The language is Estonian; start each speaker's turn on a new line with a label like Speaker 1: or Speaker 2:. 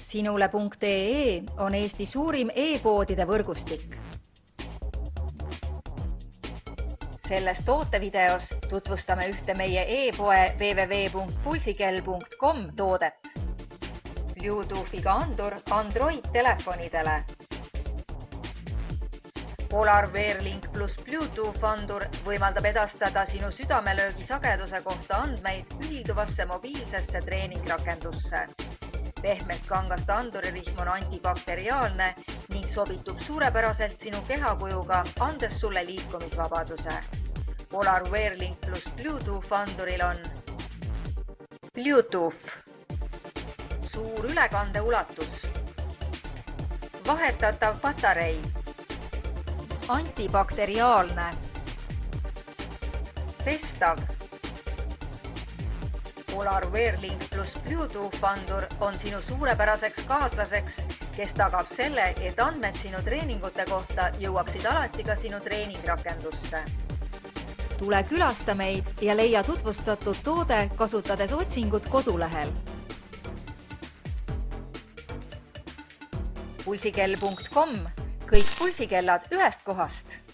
Speaker 1: Sinule.ee on Eesti suurim e-poodide võrgustik. Selles tootevideos tutvustame ühte meie e-poe www.pulsikell.com toodet. Bluetoothiga andur Android-telefonidele. Polar Wearlink plus Bluetooth andur võimaldab edastada sinu südamelöögi sageduse kohta andmeid ühilduvasse mobiilsesse treeningrakendusse. Pehmelt kangast anduririhm on antibakteriaalne ning sobitub suurepäraselt sinu kehakujuga, andes sulle liikumisvabaduse. Polar Wearlink plus Bluetooth anduril on Bluetooth, suur ülekande ulatus, vahetatav patarei, antibakteriaalne, pestav. Polar Wearlink plus Bluetooth andur on sinu suurepäraseks kaaslaseks, kes tagab selle, et andmed sinu treeningute kohta jõuaksid alati ka sinu treeningrakendusse. Tule külasta meid ja leia tutvustatud toode, kasutades otsingut kodulehel. Pulsikell.com, kõik pulsikellad ühest kohast.